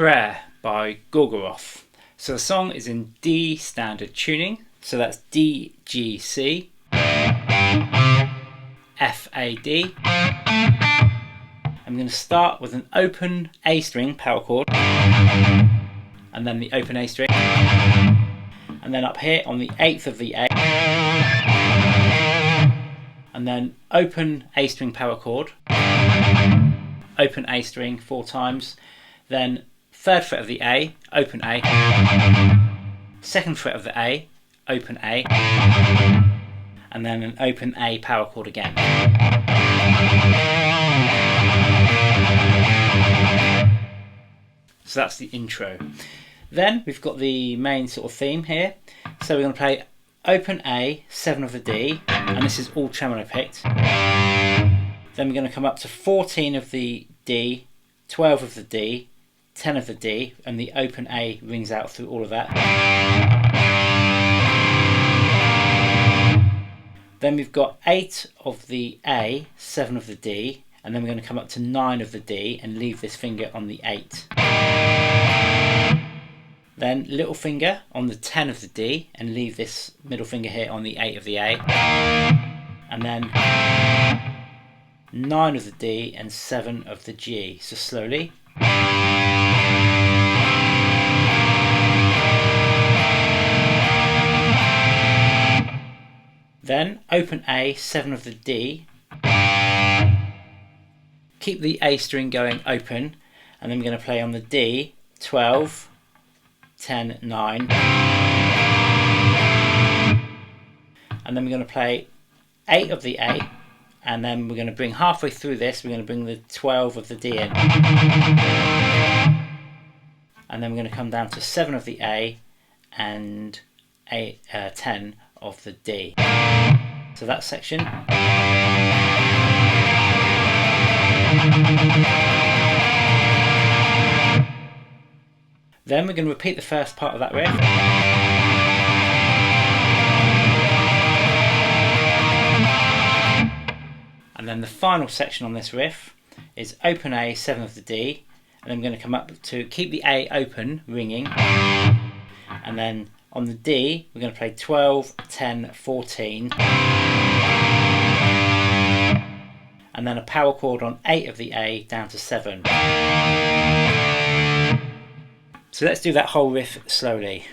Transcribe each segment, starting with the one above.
Prayer by Gorgoroth. So the song is in D standard tuning, so that's D, G, C, F, A, D. I'm going to start with an open A string power chord, and then the open A string, and then up here on the 8th of the A, and then open A string power chord, open A string 4 times, then 3rd fret of the A, open A, 2nd fret of the A, open A, and then an open A power chord again. So that's the intro. Then we've got the main sort of theme here. So we're going to play open A, 7 of the D, and this is all tremolo picked. Then we're going to come up to 14 of the D, 12 of the D, 10 of the D, and the open A rings out through all of that. Then we've got 8 of the A, 7 of the D, and then we're going to come up to 9 of the D and leave this finger on the 8. Then little finger on the 10 of the D and leave this middle finger here on the 8 of the A. And then 9 of the D and 7 of the G. So slowly. Then open A, 7 of the D. Keep the A string going open, and then we're going to play on the D, 12, 10, 9. And then we're going to play 8 of the A, and then we're going to bring halfway through this, we're going to bring the 12 of the D in. And then we're going to come down to 7 of the A and 10 of the D. So that section. Then we're going to repeat the first part of that riff. And then the final section on this riff is open A, 7 of the D, and then we're going to come up to keep the A open, ringing, and then on the D we're going to play 12, 10, 14, and then a power chord on 8 of the A down to 7. So let's do that whole riff slowly.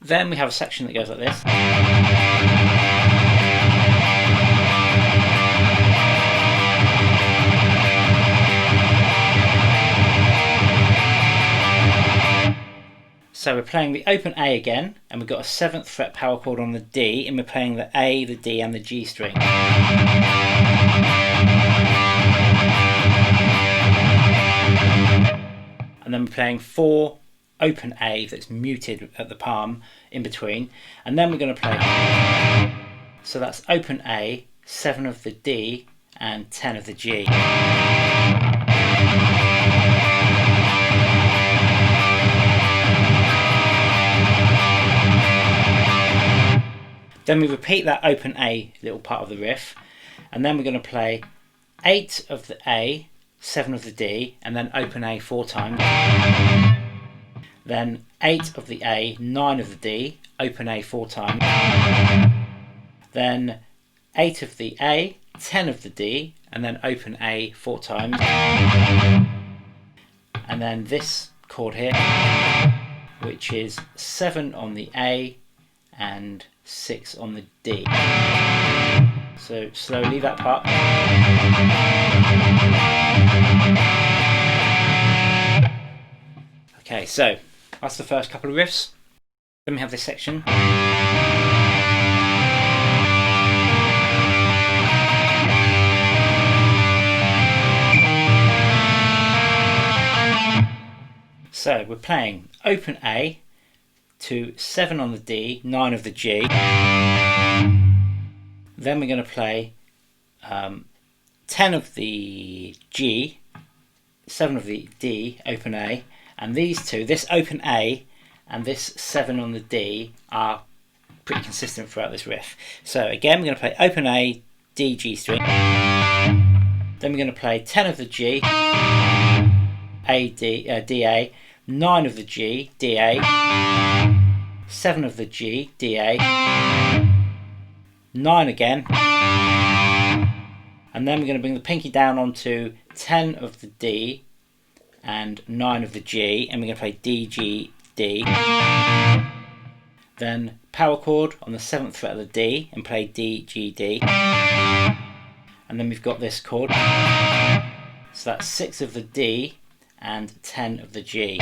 Then we have a section that goes like this. So we're playing the open A again, and we've got a 7th fret power chord on the D, and we're playing the A, the D and the G string. And then we're playing 4 open A that's muted at the palm in between, and then we're going to play, so that's open A, 7 of the D and 10 of the G. Then we repeat that open A little part of the riff, and then we're going to play 8 of the A, 7 of the D, and then open A 4 times. Then 8 of the A, 9 of the D, open A 4 times. Then 8 of the A, 10 of the D, and then open A 4 times. And then this chord here, which is 7 on the A and 6 on the D. So slowly that part. Okay, so that's the first couple of riffs. Then we have this section. So we're playing open A, to 7 on the D, 9 of the G. Then we're going to play 10 of the G, 7 of the D, open A, and these two, this open A and this 7 on the D, are pretty consistent throughout this riff. So again, we're going to play open A, D, G string. Then we're going to play 10 of the G, A, D, DA, 9 of the G, DA, 7 of the G, DA, 9 again, and then we're going to bring the pinky down onto 10 of the D and 9 of the G, and we're going to play D, G, D. Then power chord on the 7th fret of the D and play D, G, D. And then we've got this chord. So that's 6 of the D and 10 of the G.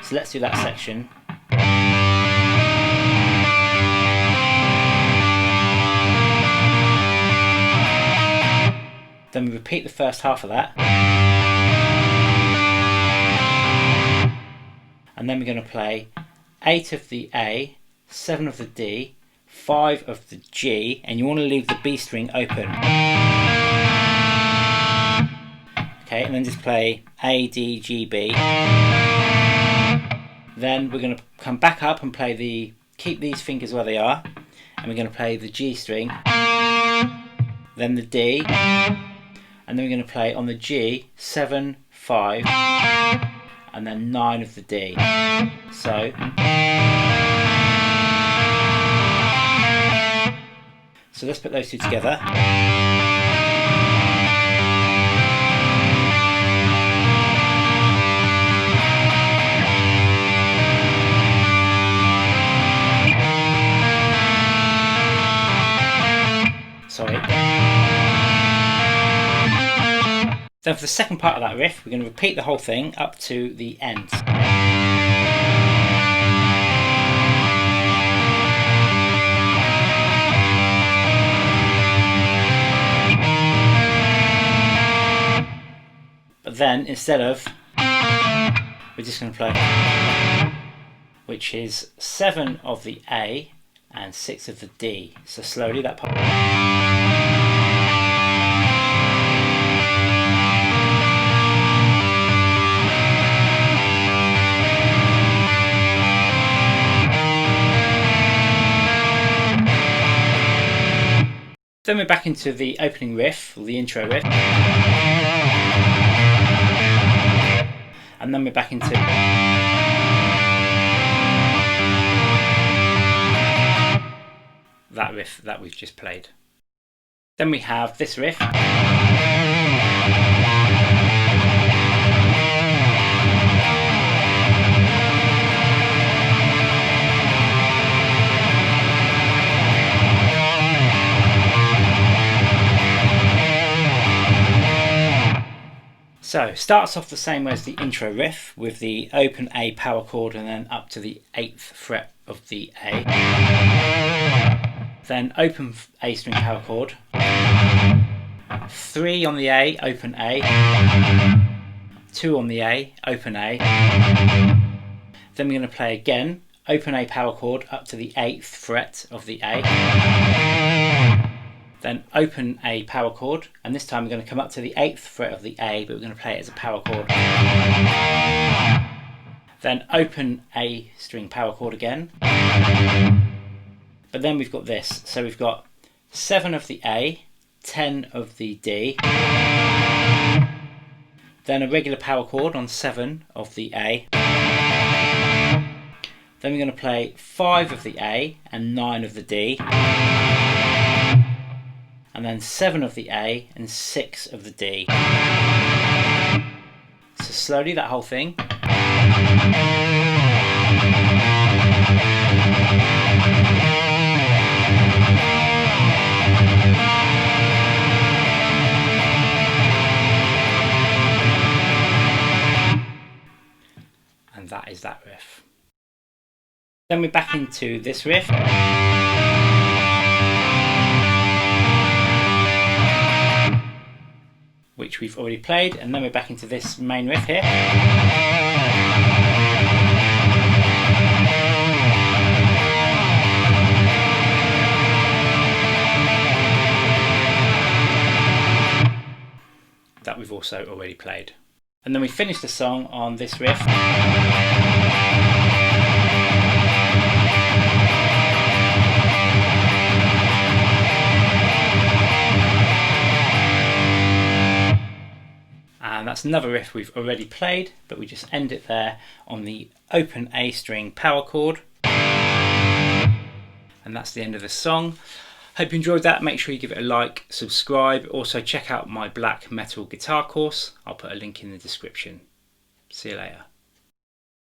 So let's do that section. Then we repeat the first half of that. And then we're going to play 8 of the A, 7 of the D, 5 of the G, and you want to leave the B string open. Okay, and then just play A, D, G, B. Then we're going to come back up and play keep these fingers where they are, and we're going to play the G string, then the D, and then we're going to play on the G 7, 5, and then 9 of the D. So let's put those two together. Sorry. Then for the second part of that riff, we're going to repeat the whole thing up to the end. But then, instead of, we're just going to play, which is 7 of the A and 6 of the D. So slowly that part. Then we're back into the opening riff, or the intro riff. And then we're back into that riff that we've just played. Then we have this riff. So, starts off the same way as the intro riff, with the open A power chord and then up to the 8th fret of the A. Then open A string power chord, 3 on the A, open A, 2 on the A, open A. Then we're going to play again, open A power chord up to the 8th fret of the A. Then open A power chord, and this time we're going to come up to the 8th fret of the A, but we're going to play it as a power chord. Then open A string power chord again. But then we've got this, so we've got 7 of the A, 10 of the D, then a regular power chord on 7 of the A. Then we're going to play 5 of the A and 9 of the D. And then 7 of the A and 6 of the D. So slowly that whole thing. And that is that riff. Then we're back into this riff. Which we've already played, and then we're back into this main riff here. we've also already played. And then we finish the song on this riff. And that's another riff we've already played, but we just end it there on the open A string power chord. And that's the end of the song. Hope you enjoyed that. Make sure you give it a like, subscribe. Also check out my black metal guitar course. I'll put a link in the description. See you later.